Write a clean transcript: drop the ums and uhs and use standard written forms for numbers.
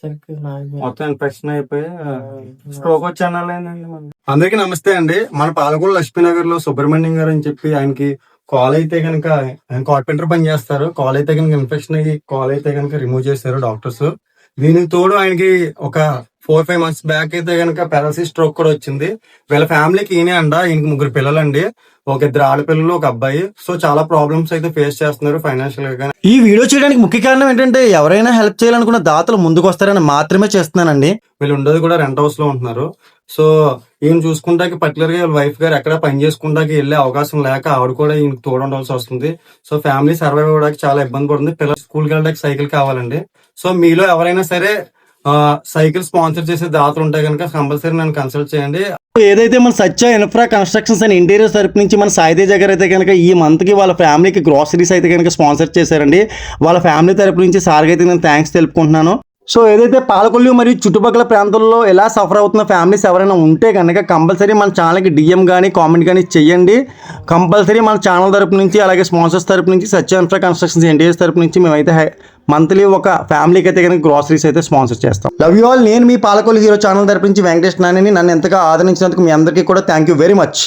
మొత్తం ఇన్ఫెక్షన్ అయిపోయి స్ట్రోక్ వచ్చే అనాలేనండి. అందరికీ నమస్తే అండి. మన పాలకొల్లు లక్ష్మీనగర్ లో సుబ్రహ్మణ్యం గారు అని చెప్పి ఆయనకి కాల్ అయితే కనుక ఆయన కార్పెంటర్ పని చేస్తారు. కాల్ అయితే కనుక ఇన్ఫెక్షన్ అయ్యి కాల్ అయితే కనుక రిమూవ్ చేశారు డాక్టర్స్. దీనికి తోడు ఆయనకి ఒక 4-5 months బ్యాక్ అయితే కనుక పారాలసిస్ స్ట్రోక్ కూడా వచ్చింది. వీళ్ళ ఫ్యామిలీకి ఈయనే అండ, ఈయనకి 3 పిల్లలండి. ఒక 2 ఆడపిల్లలు, ఒక అబ్బాయి. సో చాలా ప్రాబ్లమ్స్ అయితే ఫేస్ చేస్తున్నారు ఫైనాన్షియల్ గా. ఈ వీడియో చేయడానికి ముఖ్య కారణం ఏంటంటే ఎవరైనా హెల్ప్ చేయాలనుకున్న దాతలు ముందుకు వస్తారని మాత్రమే చేస్తున్నానండి. వీళ్ళు ఉండేది కూడా రెంట్ హౌస్ లో ఉంటున్నారు. సో ఈయన చూసుకుంటాకి పర్టికులర్ గా వైఫ్ గారు ఎక్కడ పని చేసుకుంటాకి వెళ్లే అవకాశం లేక ఆవిడ కూడా ఈయనకి తోడుండాల్సి వస్తుంది. సో ఫ్యామిలీ సర్వైవ్ అవ్వడానికి చాలా ఇబ్బంది పడుతుంది. పిల్లలు స్కూల్కి వెళ్ళడానికి సైకిల్ కావాలండి. సో మీలో ఎవరైనా సరే సైకిల్ స్పాన్సర్ చేసే దాతలు ఉంటే కనుక కంపల్సరీ నన్ను కన్సల్ట్ చేయండి. ఏదైతే మన సత్య ఇన్ఫ్రా కన్స్ట్రక్షన్స్ అండ్ ఇంటీరియర్ తరపు నుంచి మన సాయితేజ గారు అయితే కనుక ఈ మంత్ కి వాళ్ళ ఫ్యామిలీకి గ్రాసరీస్ అయితే కనుక స్పాన్సర్ చేశారండి. వాళ్ళ ఫ్యామిలీ తరపు నుంచి సార్కి అయితే నేను థ్యాంక్స్ తెలుపుకుంటున్నాను. సో ఏదైతే పాలకొల్లు మరియు చుట్టుపక్కల ప్రాంతాల్లో ఎలా సఫర్ అవుతున్న ఫ్యామిలీస్ ఎవరైనా ఉంటే కనుక కంపల్సరీ మన ఛానల్కి డిఎం కానీ కామెంట్ కానీ చెయ్యండి. కంపల్సరీ మన ఛానల్ తరపు నుంచి అలాగే స్పాన్సర్స్ తరపు నుంచి సత్య ఇన్ఫ్రా కన్స్ట్రక్షన్స్ ఇంటీరియర్స్ తరపు నుంచి మేమైతే మంత్లీ ఒక ఫ్యామిలీకి అయితే కనుక గ్రాసరీస్ అయితే స్పాన్సర్ చేస్తాం. Love you all. నేను మీ పాలకొల్లు హీరో ఛానల్ తరపు నుంచి వెంకటేష్ నాని. నన్ను ఎంతగా ఆదరించినందుకు మీ అందరికీ కూడా థ్యాంక్ యూ వెరీ మచ్.